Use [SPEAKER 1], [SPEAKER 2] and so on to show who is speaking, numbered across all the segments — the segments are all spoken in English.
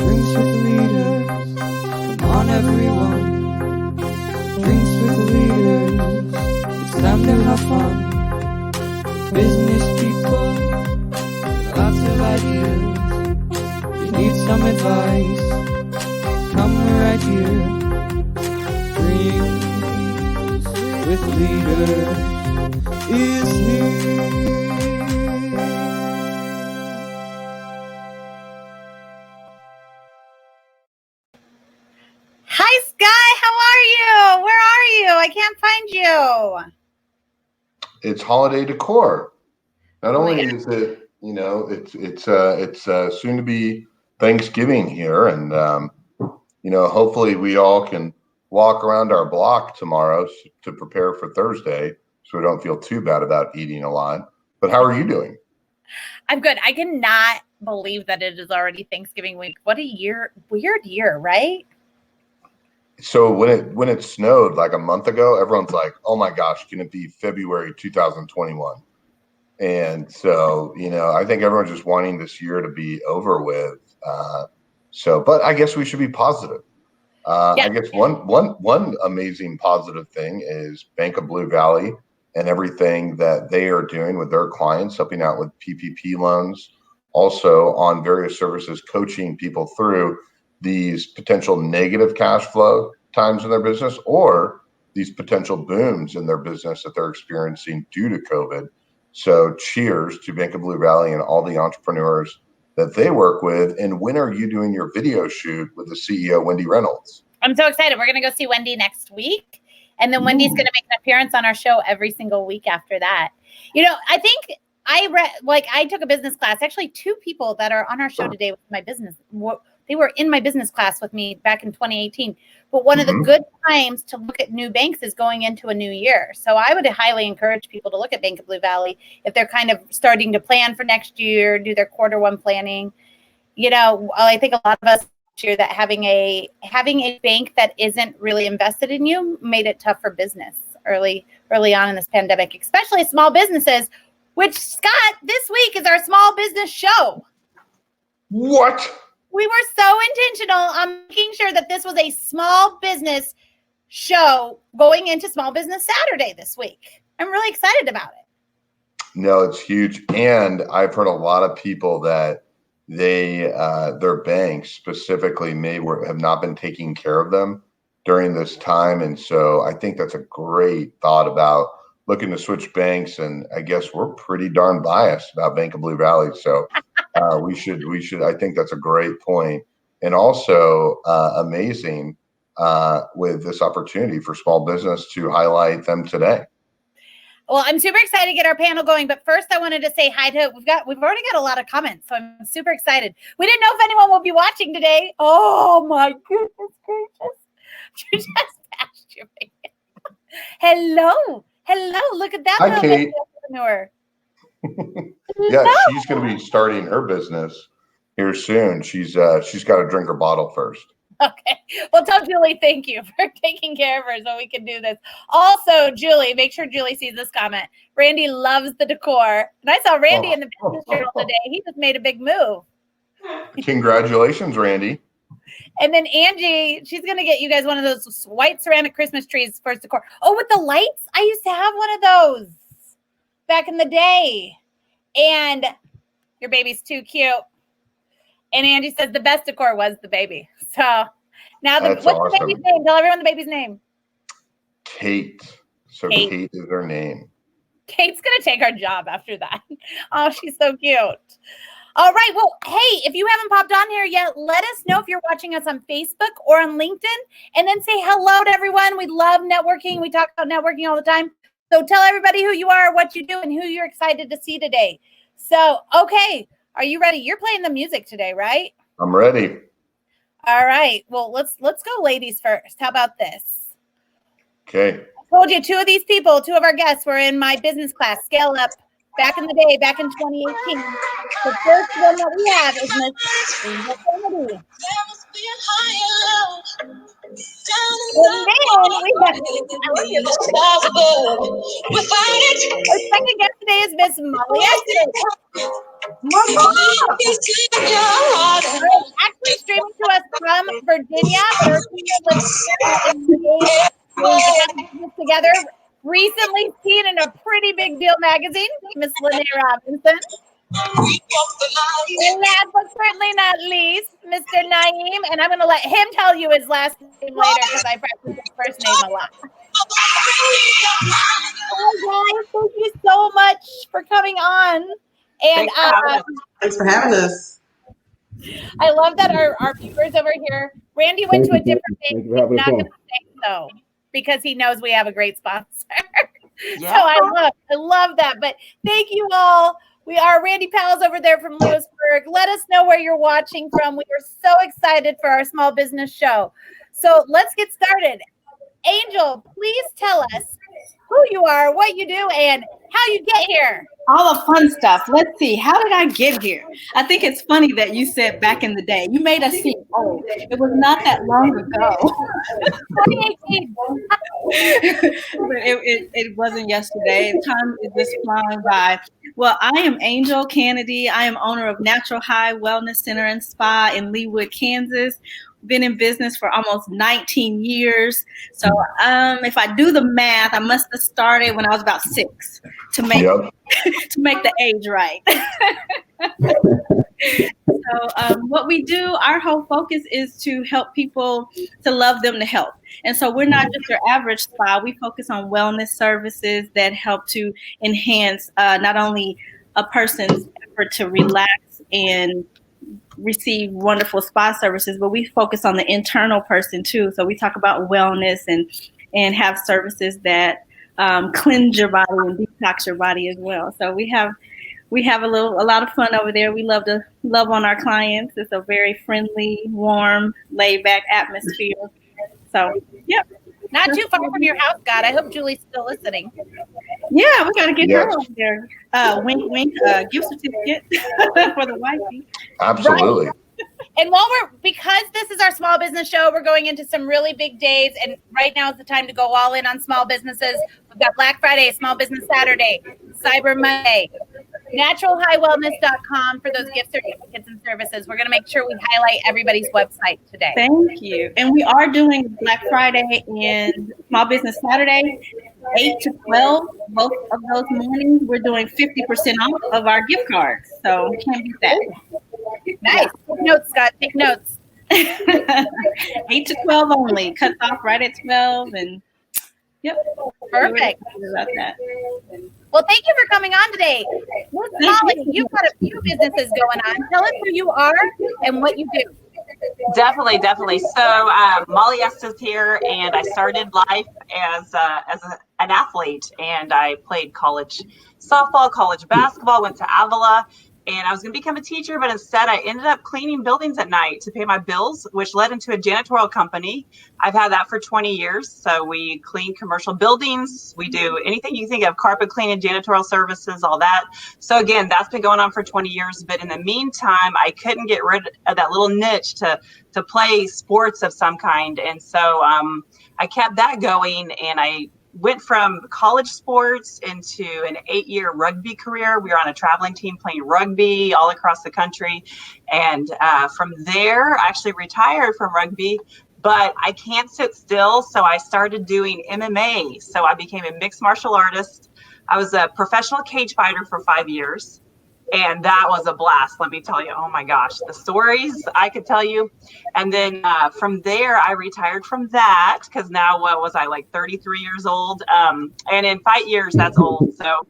[SPEAKER 1] Drinks with leaders, come on everyone. Drinks with leaders, it's time to have fun. Business people, lots of ideas. You need some advice, come right here. Drinks with leaders is here.
[SPEAKER 2] Hi, Sky. How are you? Where are you? I can't find you.
[SPEAKER 3] It's holiday decor. Not only is it, it's soon to be Thanksgiving here, and hopefully we all can walk around our block tomorrow to prepare for Thursday, so we don't feel too bad about eating a lot. But how are you doing?
[SPEAKER 2] I'm good. I cannot believe that it is already Thanksgiving week. What a weird year, right?
[SPEAKER 3] So when it snowed like a month ago, everyone's like, "Oh my gosh, can it be February 2021?" And so, I think everyone's just wanting this year to be over with. But I guess we should be positive. I guess one amazing positive thing is Bank of Blue Valley and everything that they are doing with their clients, helping out with PPP loans, also on various services, coaching people through these potential negative cash flow times in their business or these potential booms in their business that they're experiencing due to COVID. So cheers to Bank of Blue Valley and all the entrepreneurs that they work with. And when are you doing your video shoot with the CEO, Wendy Reynolds?
[SPEAKER 2] I'm so excited. We're going to go see Wendy next week. And then Wendy's going to make an appearance on our show every single week after that. I think I took a business class. Actually, two people that are on our show today with my business, they were in my business class with me back in 2018. But one of the good times to look at new banks is going into a new year. So I would highly encourage people to look at Bank of Blue Valley if they're kind of starting to plan for next year, do their quarter one planning. I think a lot of us year that having a bank that isn't really invested in you made it tough for business early on in this pandemic, especially small businesses, which, Scott, this week is our small business show.
[SPEAKER 3] What?
[SPEAKER 2] We were so intentional on making sure that this was a small business show going into Small Business Saturday this week. I'm really excited about it.
[SPEAKER 3] No, it's huge. And I've heard a lot of people that their banks specifically have not been taking care of them during this time. And so I think that's a great thought about looking to switch banks. And I guess we're pretty darn biased about Bank of Blue Valley. So we should, I think that's a great point. And also amazing with this opportunity for small business to highlight them today.
[SPEAKER 2] Well, I'm super excited to get our panel going, but first I wanted to say hi to, we've already got a lot of comments, so I'm super excited. We didn't know if anyone will be watching today. Oh my goodness gracious. She just passed you. Hello. Look at that.
[SPEAKER 3] Hi, Kate. Yeah,
[SPEAKER 2] No.
[SPEAKER 3] she's going to be starting her business here soon. She's got to drink her bottle first.
[SPEAKER 2] Okay. Well, tell Julie thank you for taking care of her so we can do this. Also, Julie, make sure Julie sees this comment. Randy loves the decor. And I saw Randy in the business journal today. He just made a big move.
[SPEAKER 3] Congratulations, Randy.
[SPEAKER 2] And then Angie, she's going to get you guys one of those white ceramic Christmas trees for decor. Oh, with the lights? I used to have one of those back in the day. And your baby's too cute. And Angie says the best decor was the baby. So now what's awesome. The baby's name? Tell everyone the baby's name.
[SPEAKER 3] Kate. So Kate is her name.
[SPEAKER 2] Kate's going to take our job after that. Oh, she's so cute. All right. Well, hey, if you haven't popped on here yet, let us know if you're watching us on Facebook or on LinkedIn, and then say hello to everyone. We love networking. We talk about networking all the time. So tell everybody who you are, what you do, and who you're excited to see today. So, okay. Are you ready? You're playing the music today, right?
[SPEAKER 3] I'm ready.
[SPEAKER 2] All right. Well, let's go ladies first. How about this?
[SPEAKER 3] Okay.
[SPEAKER 2] I told you two of our guests were in my business class, Scale Up, back in the day, back in 2018. The first one that we have is Miss Canady. And then we have our second guest today is Miss Mollie Estes. Actually streaming to us from Virginia, but our team lives here and we have this together. Recently seen in a pretty big deal magazine, Miss Lene Robinson. And last but certainly not least, Mr. Naeem, and I'm going to let him tell you his last name later because I practice his first name a lot. Hi guys, thank you so much for coming on. And
[SPEAKER 4] thanks for having us.
[SPEAKER 2] I love that our viewers over here. Randy went to a different bank. He's not going to say so because he knows we have a great sponsor.
[SPEAKER 5] Yeah.
[SPEAKER 2] So I love that. But thank you all. We are Randy Pals over there from Lewisburg. Let us know where you're watching from. We are so excited for our small business show. So let's get started. Angel, please tell us who you are, what you do, and how you get here.
[SPEAKER 6] All the fun stuff. Let's see. How did I get here? I think it's funny that you said back in the day. You made us seem old. It was not that long ago.
[SPEAKER 2] 2018.
[SPEAKER 6] It wasn't yesterday. Time is just flying by. Well, I am Angel Canady. I am owner of Natural High Wellness Center and Spa in Leawood, Kansas. Been in business for almost 19 years. So if I do the math, I must have started when I was about 6 to make to make the age right. So what we do, our whole focus is to help people to love them to health. And so we're not just your average spa. We focus on wellness services that help to enhance not only a person's effort to relax and receive wonderful spa services, but we focus on the internal person too. So we talk about wellness and have services that cleanse your body and detox your body as well. So we have a lot of fun over there. We love to love on our clients. It's a very friendly, warm, laid back atmosphere. So, yep.
[SPEAKER 2] Not too far from your house, God. I hope Julie's still listening.
[SPEAKER 6] Yeah, we got to get her over there. Wink, wink, gift certificate for the wifey.
[SPEAKER 3] Absolutely.
[SPEAKER 2] Right. And because this is our small business show, we're going into some really big days. And right now is the time to go all in on small businesses. We've got Black Friday, Small Business Saturday, Cyber Monday, naturalhighwellness.com for those gift certificates and services. We're going to make sure we highlight everybody's website today.
[SPEAKER 6] Thank you. And we are doing Black Friday and Small Business Saturday, 8 to 12. Both of those mornings, we're doing 50% off of our gift cards. So can't beat that.
[SPEAKER 2] Nice. Take notes, Scott. Take notes.
[SPEAKER 6] 8 to 12 only. Cuts off right at 12. And yep.
[SPEAKER 2] Perfect.
[SPEAKER 6] About that.
[SPEAKER 2] Well, thank you for coming on today. Miss Mollie, you've got a few businesses going on. Tell us who you are and what you do.
[SPEAKER 5] Definitely. So Mollie Estes here, and I started life as an athlete, and I played college softball, college basketball, went to Avila, and I was going to become a teacher, but instead I ended up cleaning buildings at night to pay my bills, which led into a janitorial company. I've had that for 20 years. So we clean commercial buildings. We do anything you think of, carpet cleaning, janitorial services, all that. So again, that's been going on for 20 years. But in the meantime, I couldn't get rid of that little niche to play sports of some kind. And so I kept that going, and I went from college sports into an 8-year rugby career. We were on a traveling team playing rugby all across the country. And from there, I actually retired from rugby, but I can't sit still. So I started doing MMA. So I became a mixed martial artist. I was a professional cage fighter for 5 years. And that was a blast, let me tell you. Oh my gosh, the stories I could tell you. And then from there, I retired from that because now, what was I, like 33 years old? And in fight years, that's old. So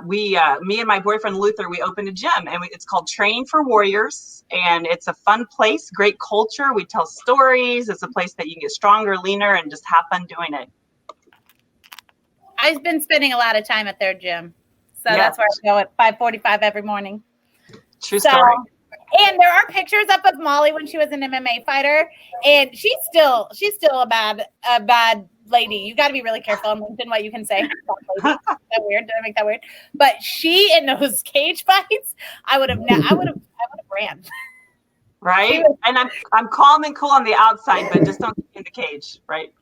[SPEAKER 5] me and my boyfriend Luther, we opened a gym, and it's called Training for Warriors. And it's a fun place, great culture. We tell stories. It's a place that you can get stronger, leaner, and just have fun doing it.
[SPEAKER 2] I've been spending a lot of time at their gym. So that's where I go at 5:45 every morning.
[SPEAKER 5] True story.
[SPEAKER 2] And there are pictures up of Mollie when she was an MMA fighter, and she's still a bad lady. You got to be really careful on LinkedIn what you can say. Is that weird? Did I make that weird? But she, in those cage fights, I would have ran.
[SPEAKER 5] Right. And I'm calm and cool on the outside, but just don't get in the cage. Right.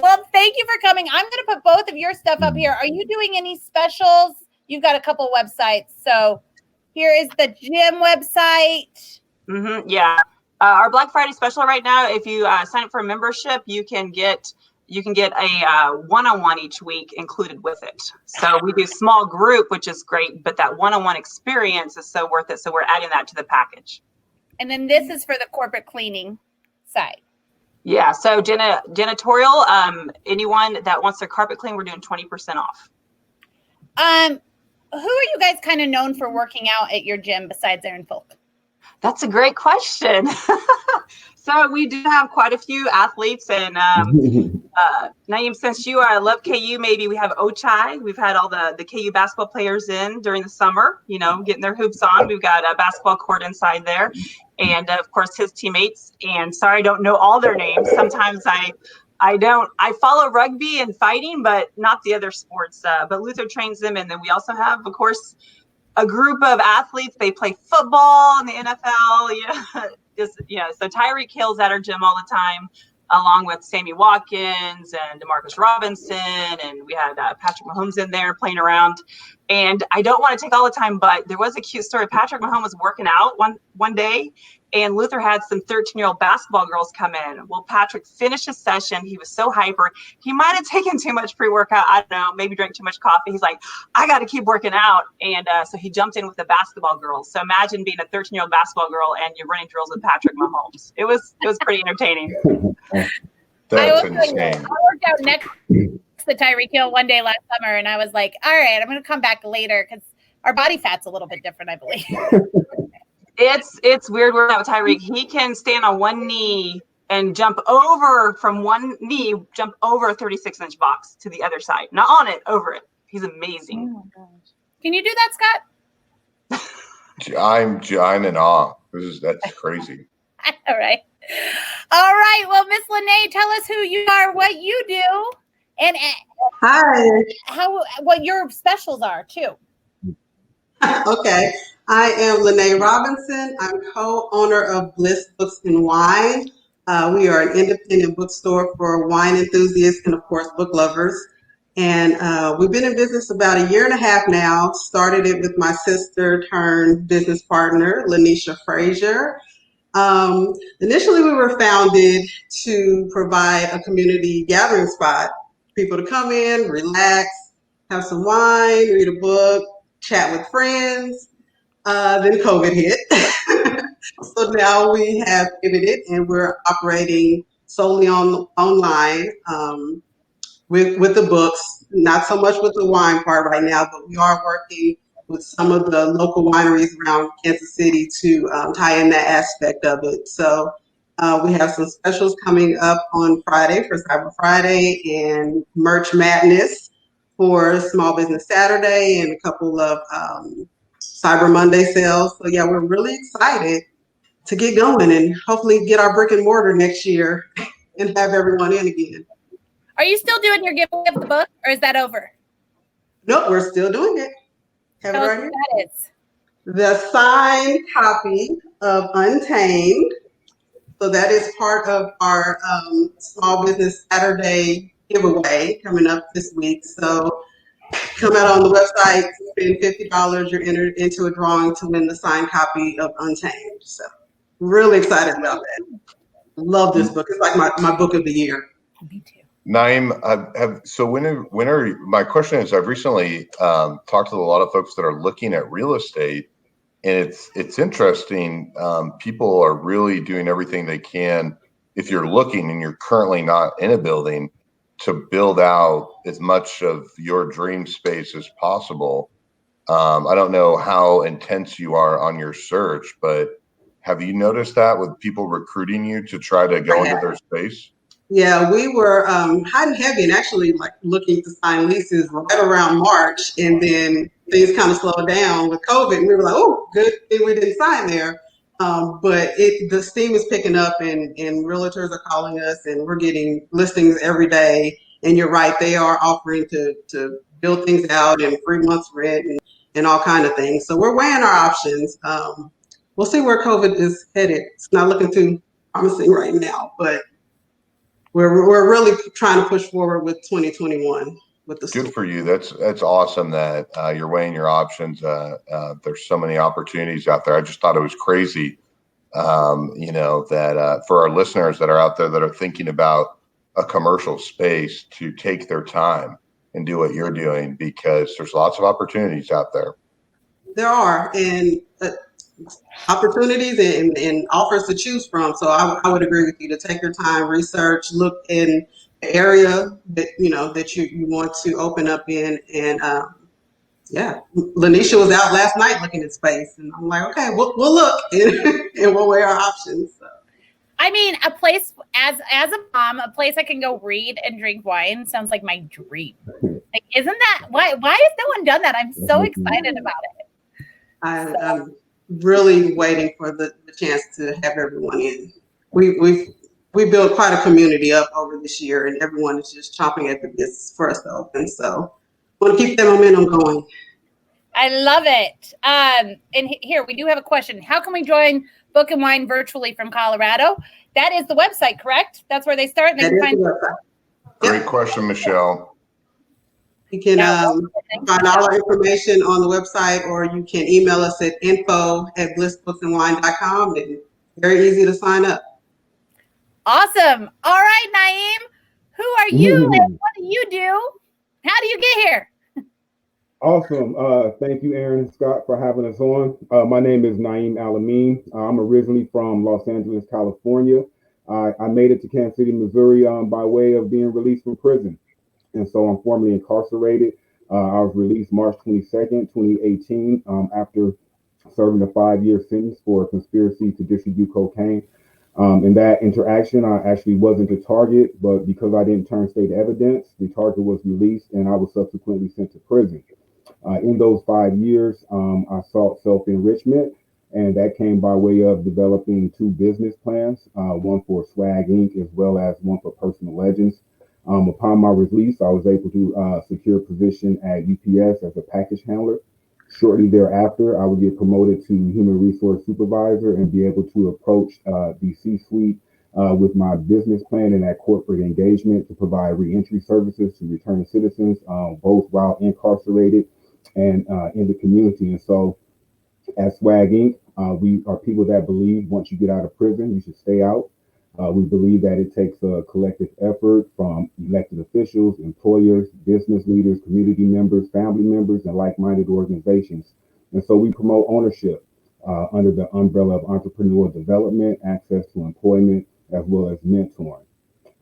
[SPEAKER 2] Well, thank you for coming. I'm going to put both of your stuff up here. Are you doing any specials? You've got a couple websites. So here is the gym website.
[SPEAKER 5] Yeah. Our Black Friday special right now, if you sign up for a membership, you can get a one-on-one each week included with it. So we do small group, which is great, but that one-on-one experience is so worth it. So we're adding that to the package.
[SPEAKER 2] And then this is for the corporate cleaning side.
[SPEAKER 5] Yeah. So janitorial, anyone that wants their carpet clean, we're doing 20% off.
[SPEAKER 2] Who are you guys kind of known for working out at your gym besides Aaron Folk?
[SPEAKER 5] That's a great question. So we do have quite a few athletes, and Naeem, since you love KU, maybe we have Ochai. We've had all the KU basketball players in during the summer, getting their hoops on. We've got a basketball court inside there, and of course his teammates. And sorry, I don't know all their names. Sometimes I don't. I follow rugby and fighting, but not the other sports. But Luther trains them, and then we also have, of course, a group of athletes. They play football in the NFL. So Tyreek Hill's at our gym all the time, along with Sammy Watkins and DeMarcus Robinson, and we had Patrick Mahomes in there playing around. And I don't want to take all the time, but there was a cute story. Patrick Mahomes was working out one day, and Luther had some 13-year-old basketball girls come in. Well, Patrick finished his session. He was so hyper. He might have taken too much pre-workout. I don't know, maybe drank too much coffee. He's like, I got to keep working out. And so he jumped in with the basketball girls. So imagine being a 13-year-old basketball girl and you're running drills with Patrick Mahomes. It was pretty entertaining.
[SPEAKER 3] That's insane.
[SPEAKER 2] I worked out next to Tyreek Hill one day last summer, and I was like, all right, I'm going to come back later because our body fat's a little bit different, I believe.
[SPEAKER 5] It's weird working out with Tyreek. He can stand on one knee and jump over from one knee, jump over a 36-inch box to the other side. Not on it, over it. He's amazing.
[SPEAKER 2] Oh my gosh. Can you do that, Scott?
[SPEAKER 3] I'm in awe. That's crazy.
[SPEAKER 2] All right. Well, Miss Lene, tell us who you are, what you do, and
[SPEAKER 4] Hi.
[SPEAKER 2] what your specials are too.
[SPEAKER 4] Okay. I am Lene Robinson. I'm co-owner of Bliss Books and Wine. We are an independent bookstore for wine enthusiasts and, of course, book lovers. And we've been in business about 1.5 years now. Started it with my sister turned business partner, Lanisha Frazier. Initially, we were founded to provide a community gathering spot, people to come in, relax, have some wine, read a book, chat with friends. Then COVID hit. So now we have pivoted and we're operating solely online with the books, not so much with the wine part right now, but we are working with some of the local wineries around Kansas City to tie in that aspect of it. So we have some specials coming up on Friday for Cyber Friday and Merch Madness for Small Business Saturday and a couple of Cyber Monday sales. So yeah, we're really excited to get going and hopefully get our brick and mortar next year and have everyone in again.
[SPEAKER 2] Are you still doing your giveaway of the book, or is that over?
[SPEAKER 4] Nope, we're still doing it. Have it right here.
[SPEAKER 2] That is
[SPEAKER 4] The signed copy of Untamed. So that is part of our Small Business Saturday giveaway coming up this week. So come out on the website, spend $50, you're entered into a drawing to win the signed copy of Untamed. So really excited about that. Love this book. It's like my book of the year.
[SPEAKER 2] me too.
[SPEAKER 3] Naeem, my question is, I've recently talked to a lot of folks that are looking at real estate, and it's interesting. People are really doing everything they can, if you're looking and you're currently not in a building, to build out as much of your dream space as possible. I don't know how intense you are on your search, but have you noticed that with people recruiting you to try to go into their space?
[SPEAKER 4] Yeah, we were hot and heavy and actually like looking to sign leases right around March, and then things kind of slowed down with COVID, and we were like, oh, good thing we didn't sign there. But the steam is picking up, and realtors are calling us, and we're getting listings every day. And you're right, they are offering to build things out and 3 months rent and all kind of things. So we're weighing our options. We'll see where COVID is headed. It's not looking too promising right now, but we're really trying to push forward with 2021 with the
[SPEAKER 3] Good for you. That's awesome that you're weighing your options. There's so many opportunities out there. I just thought it was crazy, that for our listeners that are out there that are thinking about a commercial space to take their time and do what you're doing, because there's lots of opportunities out there.
[SPEAKER 4] There are, and opportunities and offers to choose from. So I would agree with you to take your time, research, look in the area that that you want to open up in. And yeah, Lanisha was out last night looking at space, and I'm like, okay, we'll look and we'll weigh our options. So.
[SPEAKER 2] I mean, a place as a mom, a place I can go read and drink wine sounds like my dream. Like, isn't that why has no one done that? I'm so excited about it.
[SPEAKER 4] I'm really waiting for the chance to have everyone in. We built quite a community up over this year, and everyone is just chomping at the bit for us to open. So, want to keep that momentum going.
[SPEAKER 2] I love it. And here we do have a question. How can we join Book and Wine virtually from Colorado? That is the website, correct? That's where they start. And they can find.
[SPEAKER 3] Great question, Michelle.
[SPEAKER 4] You can find all our information on the website, or you can email us at info@blissbooksandwine.com. And very easy to sign up.
[SPEAKER 2] Awesome. All right, Naeem, who are you and what do you do? How do you get here?
[SPEAKER 7] Awesome. Thank you, Aaron and Scott, for having us on. My name is Naeem Al-Amin. I'm originally from Los Angeles, California. I made it to Kansas City, Missouri by way of being released from prison. And so I'm formally incarcerated. I was released March 22nd, 2018, after serving a 5-year sentence for a conspiracy to distribute cocaine. In that interaction, I actually wasn't the target, but because I didn't turn state evidence, the target was released and I was subsequently sent to prison. In those 5 years, I sought self-enrichment, and that came by way of developing 2 business plans, one for SWAGG Inc. as well as one for Personal Legends. Upon my release, I was able to secure a position at UPS as a package handler. Shortly thereafter, I would get promoted to human resource supervisor and be able to approach the C-suite with my business plan and that corporate engagement to provide reentry services to returning citizens, both while incarcerated and in the community. And so at SWAGG Inc., we are people that believe once you get out of prison, you should stay out. We believe that it takes a collective effort from elected officials, employers, business leaders, community members, family members, and like-minded organizations. And so we promote ownership under the umbrella of entrepreneurial development, access to employment, as well as mentoring.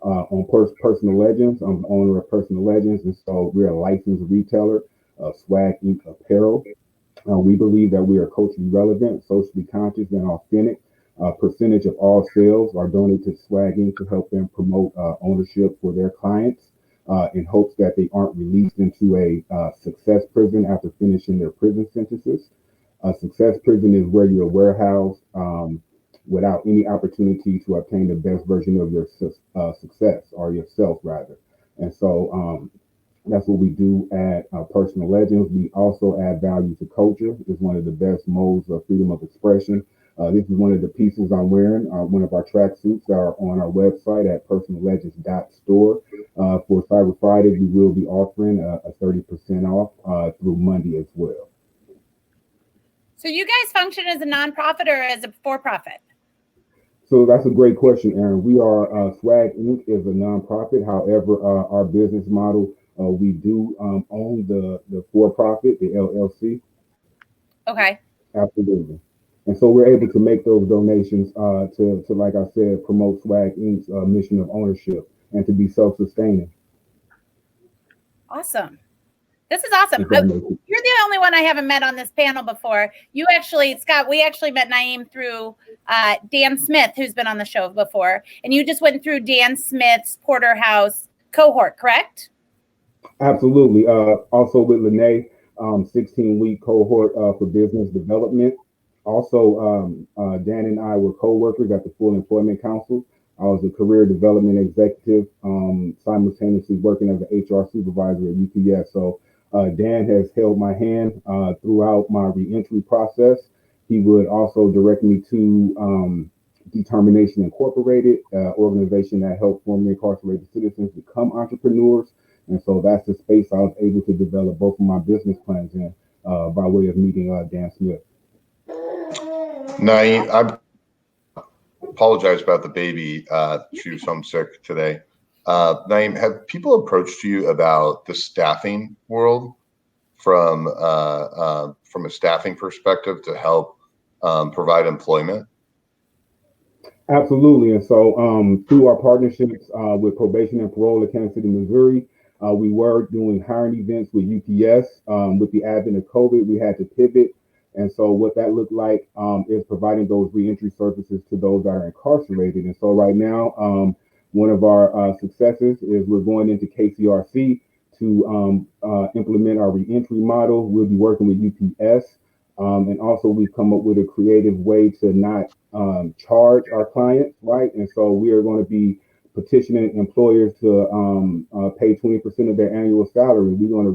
[SPEAKER 7] On Personal Legends, I'm the owner of Personal Legends, and so we're a licensed retailer of SWAGG Inc. apparel. We believe that we are culturally relevant, socially conscious, and authentic. Percentage of all sales are donated to SWAGG Inc. to help them promote ownership for their clients in hopes that they aren't released into a success prison after finishing their prison sentences. A success prison is where you're warehoused without any opportunity to obtain the best version of your success, or yourself rather. And so that's what we do at Personal Legends. We also add value to culture. It's one of the best modes of freedom of expression. This is one of the pieces I'm wearing, one of our tracksuits that are on our website at personallegends.store. For Cyber Friday, we will be offering a 30% off through Monday as well.
[SPEAKER 2] So you guys function as a nonprofit or as a for-profit?
[SPEAKER 7] So that's a great question, Aaron. We are SWAGG Inc. is a nonprofit. However, our business model, we do own the for-profit, the LLC.
[SPEAKER 2] Okay.
[SPEAKER 7] Absolutely. And so we're able to make those donations to like I said, promote SWAGG Inc.'s mission of ownership and to be self-sustaining.
[SPEAKER 2] Awesome. This is awesome. You're the only one I haven't met on this panel before. You actually, Scott, we actually met Naeem through Dan Smith, who's been on the show before. And you just went through Dan Smith's Porterhouse cohort, correct?
[SPEAKER 7] Absolutely. Also with Lene, 16-week cohort for business development. Also, Dan and I were co-workers at the Full Employment Council. I was a career development executive, simultaneously working as an HR supervisor at UPS. So Dan has held my hand throughout my reentry process. He would also direct me to Determination Incorporated, organization that helps formerly incarcerated citizens become entrepreneurs. And so that's the space I was able to develop both of my business plans in by way of meeting Dan Smith.
[SPEAKER 3] Naeem, I apologize about the baby. She was homesick today. Naeem, have people approached you about the staffing world from a staffing perspective to help provide employment?
[SPEAKER 7] Absolutely. And so through our partnerships with probation and parole in Kansas City, Missouri, we were doing hiring events with UPS. With the advent of COVID, we had to pivot. And so what that looked like is providing those reentry services to those that are incarcerated. And so right now, one of our successes is we're going into KCRC to implement our reentry model. We'll be working with UPS. And also we've come up with a creative way to not charge our clients, right? And so we are going to be petitioning employers to pay 20% of their annual salary. We're going to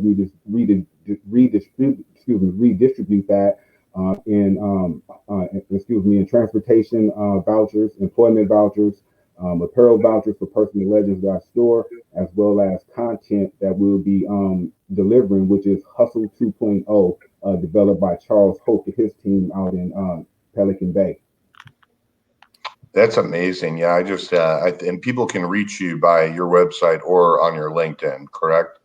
[SPEAKER 7] redistribute that in transportation vouchers, employment vouchers, apparel vouchers for personal legends.store, as well as content that we'll be delivering, which is Hustle 2.0, developed by Charles Hope and his team out in Pelican Bay.
[SPEAKER 3] That's amazing. Yeah, and people can reach you by your website or on your LinkedIn, correct?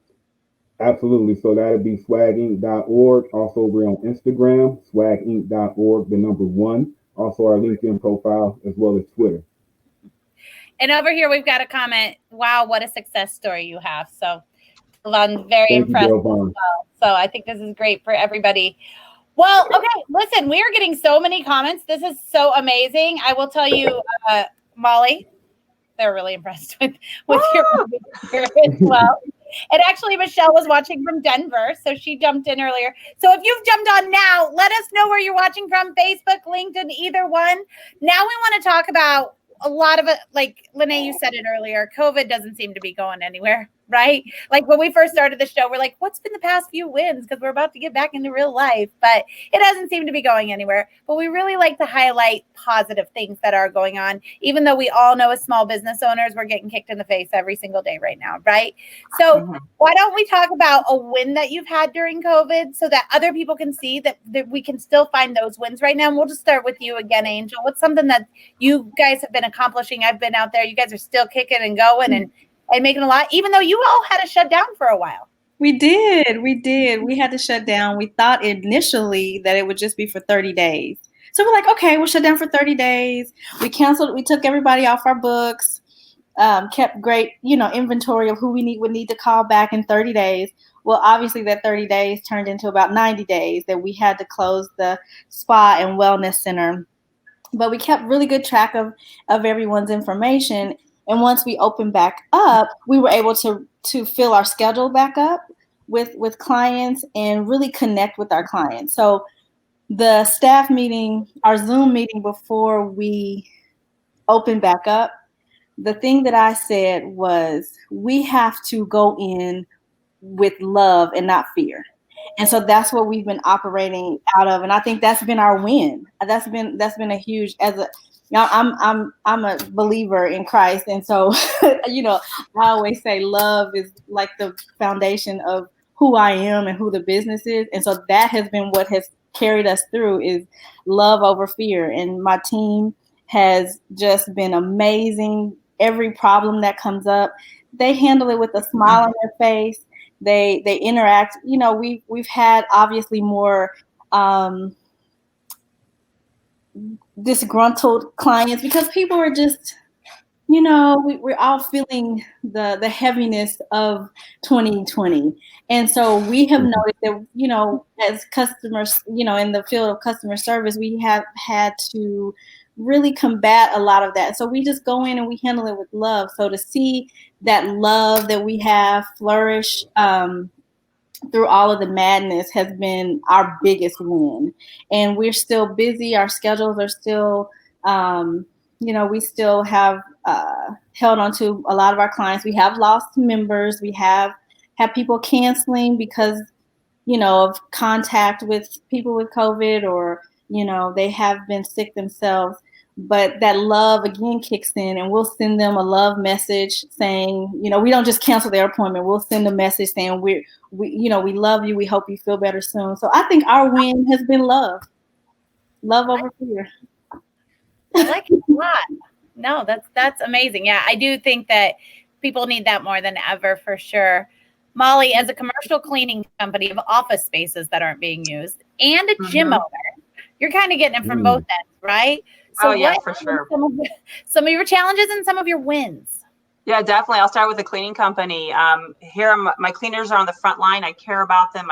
[SPEAKER 7] Absolutely. So that'd be swaginc.org. Also, we're on Instagram, swaginc.org, the number 1. Also, our LinkedIn profile, as well as Twitter.
[SPEAKER 2] And over here, we've got a comment. Wow, what a success story you have. So I'm very impressed as well. So I think this is great for everybody. Well, okay, listen, we are getting so many comments. This is so amazing. I will tell you, Mollie, they're really impressed with your here as well. And actually, Michelle was watching from Denver, so she jumped in earlier. So if you've jumped on now, let us know where you're watching from, Facebook, LinkedIn, either one. Now we want to talk about a lot of it. Like Lene, you said it earlier, COVID doesn't seem to be going anywhere, right? Like when we first started the show, we're like, what's been the past few wins? Because we're about to get back into real life, but it doesn't seem to be going anywhere. But we really like to highlight positive things that are going on, even though we all know as small business owners, we're getting kicked in the face every single day right now, right? So why don't we talk about a win that you've had during COVID so that other people can see that we can still find those wins right now? And we'll just start with you again, Angel. What's something that you guys have been accomplishing? I've been out there. You guys are still kicking and going and making a lot, even though you all had to shut down for a while.
[SPEAKER 6] We did. We had to shut down. We thought initially that it would just be for 30 days. So we're like, okay, we'll shut down for 30 days. We took everybody off our books, kept great, inventory of who would need to call back in 30 days. Well, obviously that 30 days turned into about 90 days that we had to close the spa and wellness center. But we kept really good track of everyone's information. And once we opened back up, we were able to fill our schedule back up with clients and really connect with our clients. So the staff meeting, our Zoom meeting before we opened back up, the thing that I said was we have to go in with love and not fear. And so that's what we've been operating out of. And I think that's been our win. That's been a huge, I'm a believer in Christ. And so, I always say love is like the foundation of who I am and who the business is. And so that has been what has carried us through is love over fear. And my team has just been amazing. Every problem that comes up, they handle it with a smile on their face. They interact. We've had obviously more disgruntled clients because people are just, we're all feeling the heaviness of 2020. And so we have noticed that, as customers, in the field of customer service, we have had to really combat a lot of that. So we just go in and we handle it with love. So to see that love that we have flourish through all of the madness has been our biggest win. And we're still busy. Our schedules are still, we still have held on to a lot of our clients. We have lost members. We have had people canceling because, of contact with people with COVID or, they have been sick themselves. but that love again kicks in, and we'll send them a love message saying, we don't just cancel their appointment. We'll send a message saying we love you. We hope you feel better soon. So I think our win has been love over fear.
[SPEAKER 2] I like it a lot. No, that's amazing. Yeah, I do think that people need that more than ever, for sure. Mollie, as a commercial cleaning company of office spaces that aren't being used and a gym owner, you're kind of getting it from both ends, right? So
[SPEAKER 5] yeah, for sure.
[SPEAKER 2] Some of your challenges and some of your wins.
[SPEAKER 5] Yeah, definitely. I'll start with the cleaning company. Here, my cleaners are on the front line. I care about them.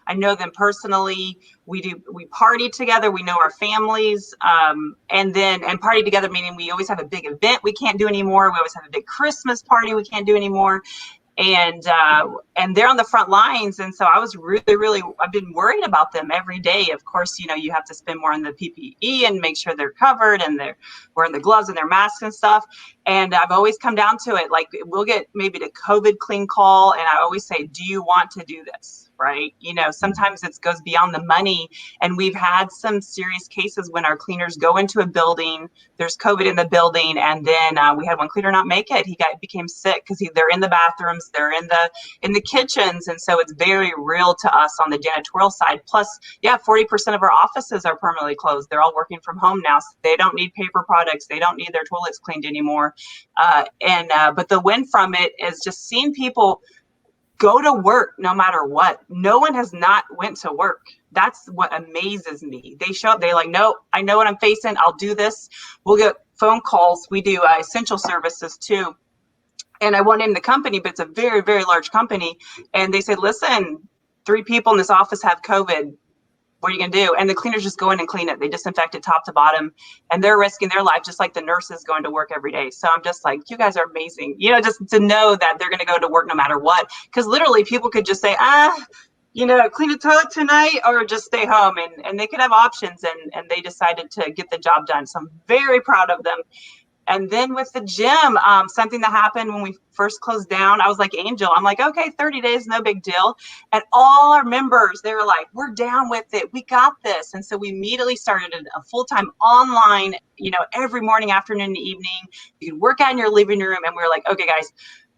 [SPEAKER 5] I know them personally. We party together. We know our families, and party together, meaning we always have a big event we can't do anymore. We always have a big Christmas party we can't do anymore. And they're on the front lines. And so I was really, I've been worried about them every day. Of course, you have to spend more on the PPE and make sure they're covered and they're wearing the gloves and their masks and stuff. And I've always come down to it. Like, we'll get maybe the COVID clean call. And I always say, do you want to do this? Right. Sometimes it goes beyond the money. And we've had some serious cases when our cleaners go into a building, there's COVID in the building. And then we had one cleaner not make it. He became sick because they're in the bathrooms, they're in the kitchens. And so it's very real to us on the janitorial side. Plus, 40% of our offices are permanently closed. They're all working from home now. So they don't need paper products. They don't need their toilets cleaned anymore. But the win from it is just seeing people go to work no matter what. No one has not went to work. That's what amazes me. They show up, they're like, no, I know what I'm facing. I'll do this. We'll get phone calls. We do essential services too. And I won't name the company, but it's a very, very large company. And they said, listen, 3 people in this office have COVID. What are you going to do? And the cleaners just go in and clean it. They disinfect it top to bottom, and they're risking their life just like the nurses going to work every day. So I'm just like, you guys are amazing. Just to know that they're going to go to work no matter what. Because literally people could just say, clean the toilet tonight or just stay home. And they could have options, and they decided to get the job done. So I'm very proud of them. And then with the gym, something that happened when we first closed down, I was like Angel. I'm like, okay, 30 days, no big deal. And all our members, they were like, we're down with it. We got this. And so we immediately started a full-time online, every morning, afternoon, and evening. You could work out in your living room. And we were like, okay, guys,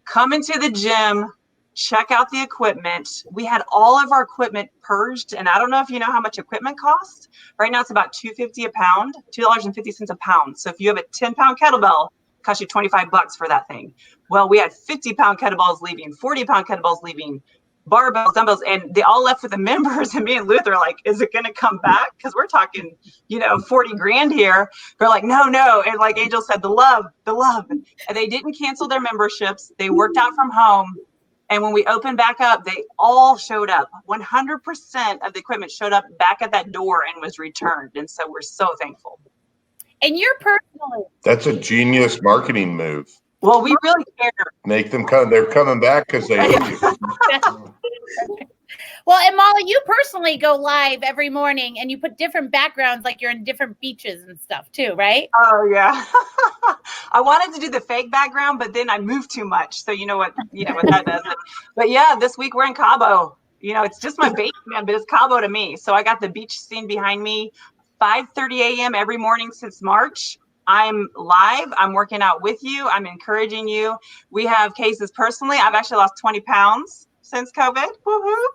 [SPEAKER 5] come into the gym, check out the equipment. We had all of our equipment purged. And I don't know if you know how much equipment costs. Right now it's about $2.50 a pound, $2.50 a pound. So if you have a 10-pound kettlebell, it costs you $25 for that thing. Well, we had 50-pound kettlebells leaving, 40-pound kettlebells leaving, barbells, dumbbells, and they all left with the members. And me and Luther are like, is it going to come back? Because we're talking, $40,000 here. They're like, no. And like Angel said, the love. And they didn't cancel their memberships. They worked out from home. And when we opened back up, they all showed up. 100% of the equipment showed up back at that door and was returned. And so we're so thankful.
[SPEAKER 2] And you're personally.
[SPEAKER 3] That's a genius marketing move.
[SPEAKER 5] Well, we really care.
[SPEAKER 3] Make them come. They're coming back because they owe you.
[SPEAKER 2] Well, and Mollie, you personally go live every morning and you put different backgrounds, like you're in different beaches and stuff too, right?
[SPEAKER 5] Oh yeah. I wanted to do the fake background, but then I moved too much. So you know what that does. But yeah, this week we're in Cabo. It's just my basement, but it's Cabo to me. So I got the beach scene behind me, 5:30 a.m. every morning since March. I'm live. I'm working out with you. I'm encouraging you. We have cases personally. I've actually lost 20 pounds since COVID. Woo-hoo.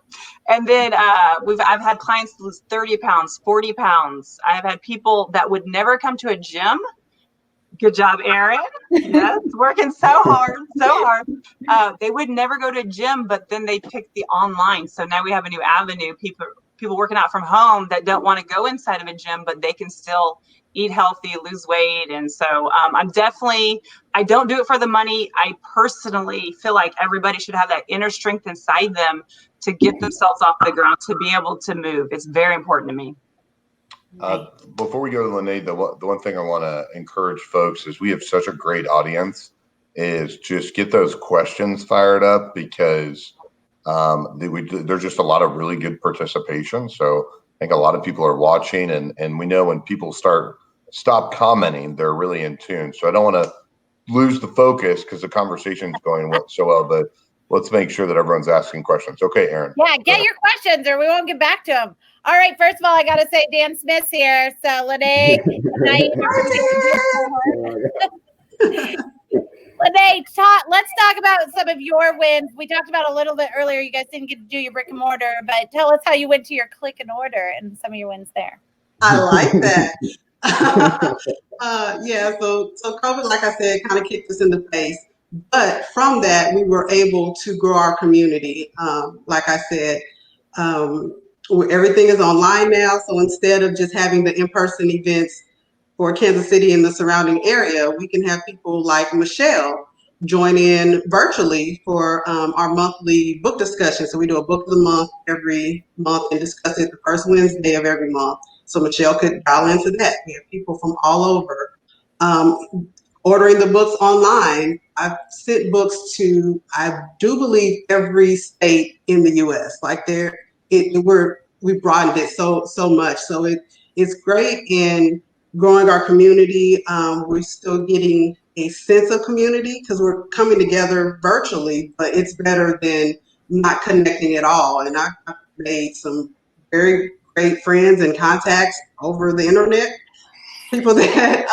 [SPEAKER 5] And then I've had clients lose 30 pounds, 40 pounds. I've had people that would never come to a gym. Good job, Erin. Yes, working so hard. They would never go to a gym, but then they picked the online. So now we have a new avenue. People working out from home that don't want to go inside of a gym, but they can still eat healthy, lose weight. And so I don't do it for the money. I personally feel like everybody should have that inner strength inside them to get themselves off the ground, to be able to move. It's very important to me.
[SPEAKER 3] Before we go to Lene, the one thing I want to encourage folks is we have such a great audience, is just get those questions fired up, because there's just a lot of really good participation. So I think a lot of people are watching, and we know when people stop commenting, they're really in tune. So I don't want to lose the focus because the conversation's going so well, but let's make sure that everyone's asking questions. Okay, Erin.
[SPEAKER 2] Yeah, get your questions or we won't get back to them. All right, first of all, I got to say Dan Smith's here. So, Lene, Lene, let's talk about some of your wins. We talked about a little bit earlier. You guys didn't get to do your brick and mortar, but tell us how you went to your click and order and some of your wins there.
[SPEAKER 4] I like that. Yeah, so COVID, like I said, kind of kicked us in the face. But from that, we were able to grow our community. Like I said, everything is online now. So instead of just having the in-person events for Kansas City and the surrounding area, we can have people like Michelle join in virtually for our monthly book discussion. So we do a book of the month every month and discuss it the first Wednesday of every month. So Michelle could dial into that. We have people from all over. Ordering the books online, I've sent books to, I do believe, every state in the U.S. Like we broadened it so much. So it's great in growing our community. We're still getting a sense of community because we're coming together virtually, but it's better than not connecting at all. And I've made some very great friends and contacts over the internet, people that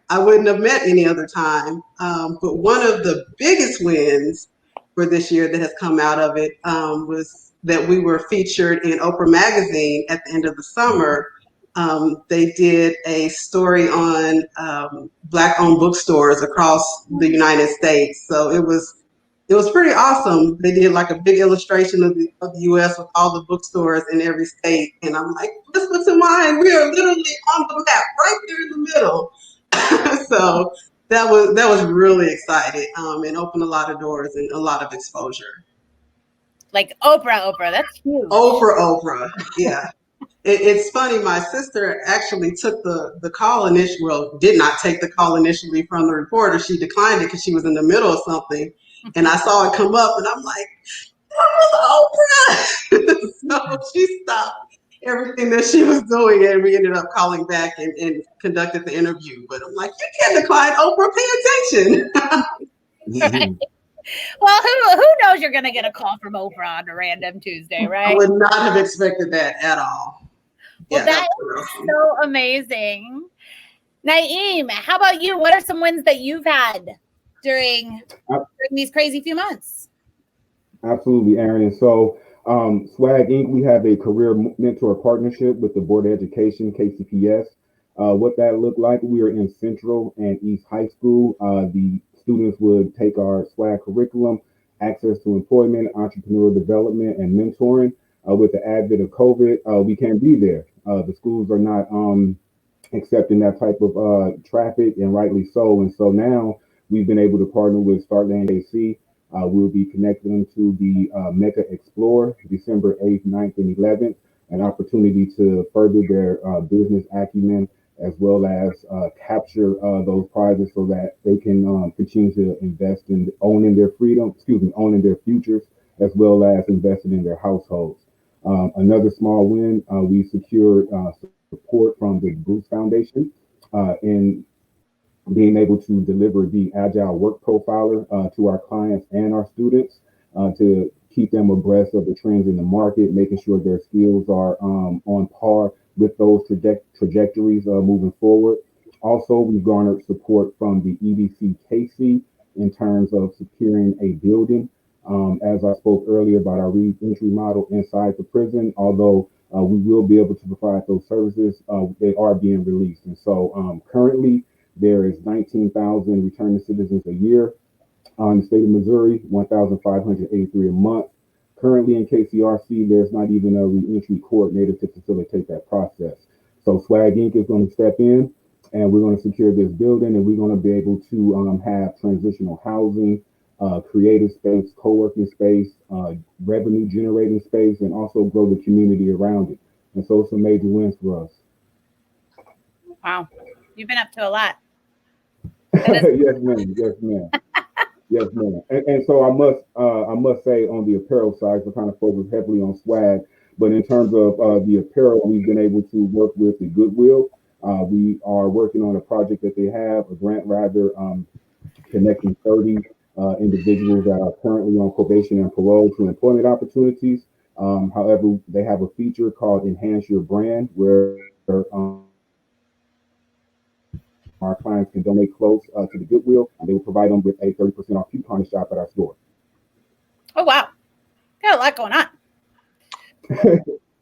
[SPEAKER 4] I wouldn't have met any other time. But one of the biggest wins for this year that has come out of it was that we were featured in Oprah Magazine at the end of the summer. They did a story on Black-owned bookstores across the United States. So it was pretty awesome. They did like a big illustration of the U.S. with all the bookstores in every state. And I'm like, Bliss Books and Wine, we are literally on the map right there in the middle. So that was really exciting and opened a lot of doors and a lot of exposure.
[SPEAKER 2] Like Oprah, that's huge.
[SPEAKER 4] Oprah, yeah. It's funny, my sister actually took the call initially, well, did not take the call initially from the reporter. She declined it because she was in the middle of something. And I saw it come up and I'm like, that was Oprah. So she stopped everything that she was doing and we ended up calling back and conducted the interview. But I'm like, you can't decline Oprah, pay attention.
[SPEAKER 2] Right. Well, who knows you're going to get a call from Oprah on a random Tuesday, right?
[SPEAKER 4] I would not have expected that at all.
[SPEAKER 2] Well, that is so amazing. Naeem, how about you? What are some wins that you've had during these crazy few months?
[SPEAKER 7] Absolutely, Aaron. And so SWAGG Inc., we have a career mentor partnership with the Board of Education, KCPS. What that looked like, we are in Central and East High School. The students would take our SWAGG curriculum, access to employment, entrepreneurial development, and mentoring. With the advent of COVID, we can't be there. The schools are not accepting that type of traffic, and rightly so. And so now we've been able to partner with Startland AC. We'll be connecting them to the Mecca Explore, December 8th, 9th, and 11th, an opportunity to further their business acumen as well as capture those prizes so that they can continue to invest in owning their futures, as well as investing in their households. Another small win, we secured support from the Boost Foundation in being able to deliver the Agile Work Profiler to our clients and our students to keep them abreast of the trends in the market, making sure their skills are on par with those trajectories moving forward. Also, we've garnered support from the EDC-KC in terms of securing a building. As I spoke earlier about our re-entry model inside the prison, although we will be able to provide those services, they are being released. And so currently, there is 19,000 returning citizens a year in the state of Missouri, 1,583 a month. Currently in KCRC, there's not even a reentry coordinator to facilitate that process. So SWAGG Inc. is going to step in and we're going to secure this building, and we're going to be able to have transitional housing, creative space, co-working space, revenue generating space, and also grow the community around it. And so it's some major wins for us.
[SPEAKER 2] Wow. You've been up to a lot.
[SPEAKER 7] Yes, ma'am. Yes, ma'am. Yes, ma'am. And so I must say on the apparel side, we're kind of focused heavily on SWAGG, but in terms of the apparel, we've been able to work with the Goodwill. We are working on a project that they have, a grant rather, connecting 30 individuals that are currently on probation and parole to employment opportunities. However, they have a feature called Enhance Your Brand, where our clients can donate clothes to the Goodwill, and they will provide them with a 30% off coupon to shop at our store.
[SPEAKER 2] Oh, wow. Got a lot going on.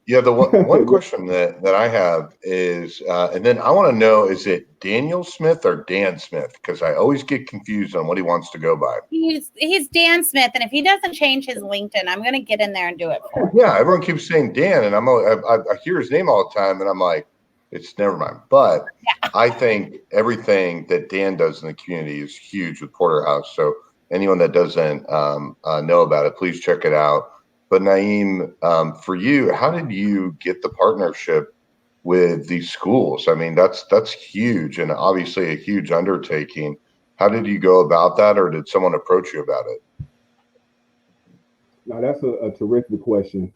[SPEAKER 3] Yeah, the one question that I have is, and then I want to know, is it Daniel Smith or Dan Smith? Because I always get confused on what he wants to go by.
[SPEAKER 2] He's Dan Smith, and if he doesn't change his LinkedIn, I'm going to get in there and do it for him.
[SPEAKER 3] Yeah, everyone keeps saying Dan, and I hear his name all the time, and I'm like, it's never mind. But yeah. I think everything that Dan does in the community is huge with Porterhouse. So anyone that doesn't know about it, please check it out. But Naeem, for you, how did you get the partnership with these schools? I mean, that's huge, and obviously a huge undertaking. How did you go about that, or did someone approach you about it?
[SPEAKER 7] Now, that's a terrific question,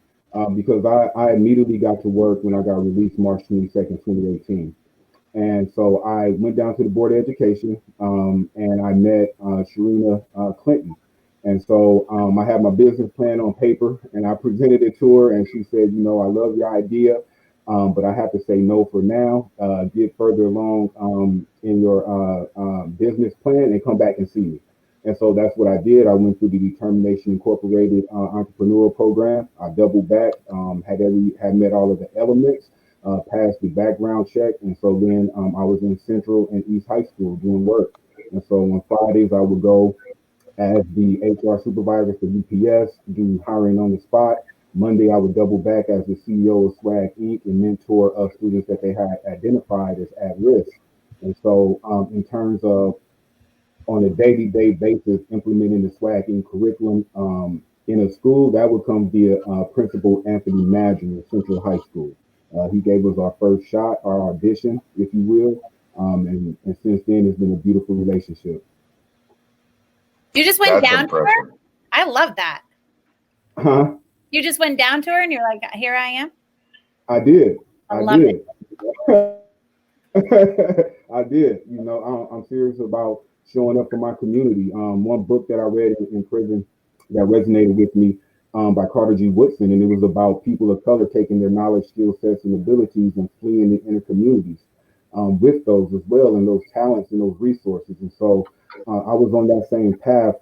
[SPEAKER 7] because I immediately got to work when I got released March 22nd, 2018. And so I went down to the Board of Education, and I met Sharina Clinton. And so I had my business plan on paper, and I presented it to her, and she said, you know, I love your idea, but I have to say no for now. Get further along in your business plan and come back and see me. And so that's what I did. I went through the Determination Incorporated entrepreneurial program. I doubled back, had met all of the elements, passed the background check. And so then I was in Central and East High School doing work. And so on Fridays, I would go as the HR supervisor for UPS, do hiring on the spot. Monday, I would double back as the CEO of SWAGG Inc. and mentor students that they had identified as at risk. And so in terms of on a day-to-day basis, implementing the SWAGG Inc. curriculum in a school, that would come via Principal Anthony Madgen of Central High School. He gave us our first shot, our audition, if you will. And since then, it's been a beautiful relationship.
[SPEAKER 2] You just went down to her? I love that.
[SPEAKER 7] Huh?
[SPEAKER 2] You just went down to her and you're like, here I am?
[SPEAKER 7] I did.
[SPEAKER 2] I love it.
[SPEAKER 7] I did. You know, I'm serious about showing up for my community. One book that I read in prison that resonated with me by Carter G. Woodson, and it was about people of color taking their knowledge, skill sets, and abilities and fleeing the inner communities with those as well, and those talents and those resources. And so I was on that same path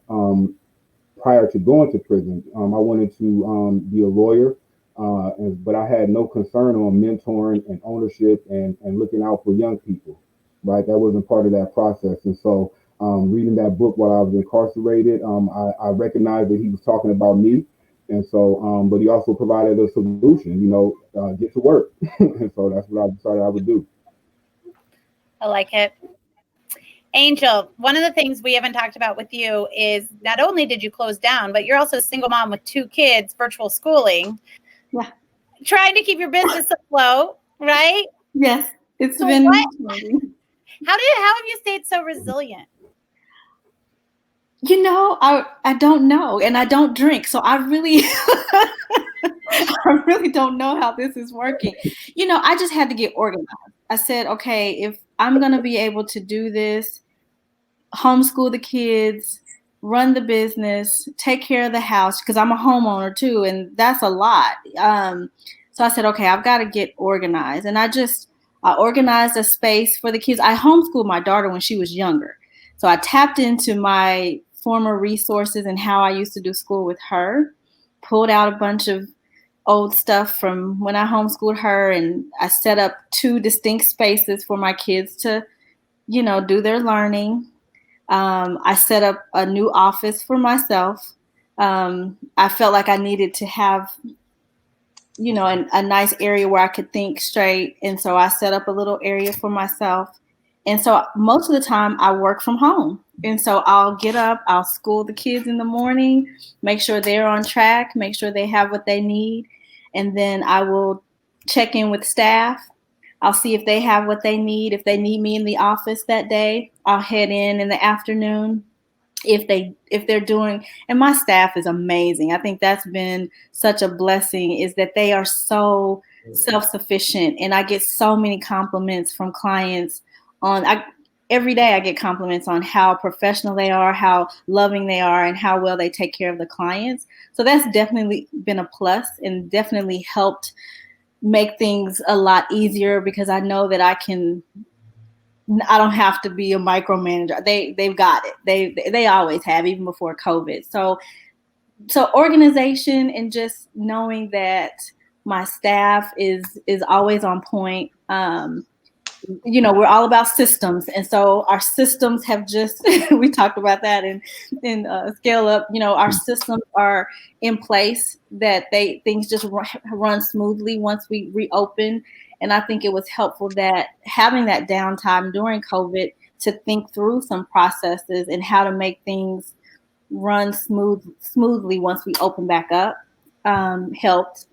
[SPEAKER 7] prior to going to prison. I wanted to be a lawyer, but I had no concern on mentoring and ownership and looking out for young people, right? That wasn't part of that process. And so reading that book while I was incarcerated, I recognized that he was talking about me. And so, but he also provided a solution, you know, get to work. And so that's what I decided I would do.
[SPEAKER 2] I like it. Angel, one of the things we haven't talked about with you is not only did you close down, but you're also a single mom with 2 kids, virtual schooling.
[SPEAKER 6] Yeah.
[SPEAKER 2] Trying to keep your business afloat, right?
[SPEAKER 6] Yes. It's been
[SPEAKER 2] how have you stayed so resilient?
[SPEAKER 6] You know, I don't know, and I don't drink, so I really I really don't know how this is working. You know, I just had to get organized. I said, okay, if I'm going to be able to do this, homeschool the kids, run the business, take care of the house, because I'm a homeowner too, and that's a lot. So I said, okay, I've got to get organized. And I organized a space for the kids. I homeschooled my daughter when she was younger. So I tapped into my former resources and how I used to do school with her, pulled out a bunch of old stuff from when I homeschooled her, and I set up 2 distinct spaces for my kids to, you know, do their learning. I set up a new office for myself. I felt like I needed to have, you know, a nice area where I could think straight. And so I set up a little area for myself. And so most of the time I work from home. And so I'll get up, I'll school the kids in the morning, make sure they're on track, make sure they have what they need. And then I will check in with staff. I'll see if they have what they need. If they need me in the office that day, I'll head in the afternoon. If they're doing, and my staff is amazing. I think that's been such a blessing, is that they are so self-sufficient, and I get so many compliments from clients on, every day I get compliments on how professional they are, how loving they are, and how well they take care of the clients. So that's definitely been a plus and definitely helped make things a lot easier, because I know that I don't have to be a micromanager. They've got it. They always have, even before COVID. So organization and just knowing that my staff is always on point. We're all about systems, and so our systems have just we talked about that in Scale Up. Our systems are in place that things just run smoothly once we reopen. And I think it was helpful that having that downtime during COVID to think through some processes and how to make things run smoothly once we open back up helped.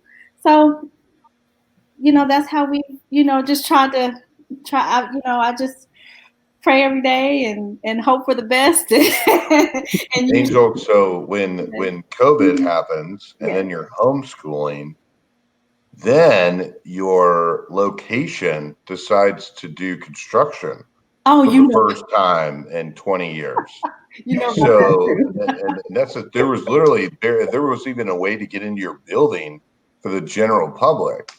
[SPEAKER 6] So that's how we just I just pray every day and hope for the best. and
[SPEAKER 3] Angel, so when COVID happens and
[SPEAKER 6] Yeah.
[SPEAKER 3] then you're homeschooling, then your location decides to do construction for the first time in 20 years. So and that's there was even a way to get into your building for the general public.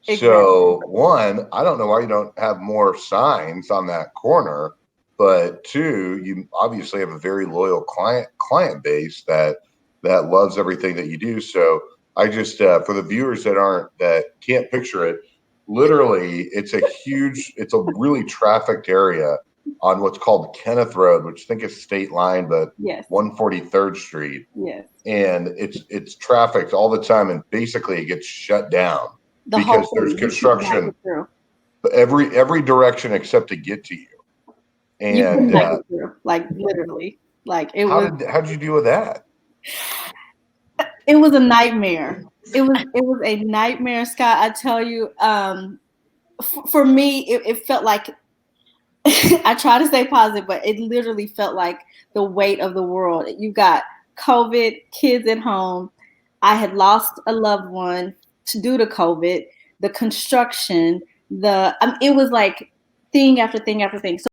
[SPEAKER 6] Exactly.
[SPEAKER 3] So one, I don't know why you don't have more signs on that corner, but two, you obviously have a very loyal client base that loves everything that you do. So I just for the viewers that can't picture it, literally it's a really trafficked area on what's called Kenneth Road, which I think is state line, but
[SPEAKER 6] Yes.
[SPEAKER 3] 143rd Street.
[SPEAKER 6] Yes.
[SPEAKER 3] And it's trafficked all the time, and basically it gets shut down because there's construction every direction except to get to you. And
[SPEAKER 6] like literally, like it
[SPEAKER 3] how did you deal with that?
[SPEAKER 6] It was a nightmare. It was a nightmare, Scott. I tell you, for me, it felt like I try to stay positive, but it literally felt like the weight of the world. You got COVID, kids at home. I had lost a loved one due to COVID, the construction, it was like thing after thing after thing. So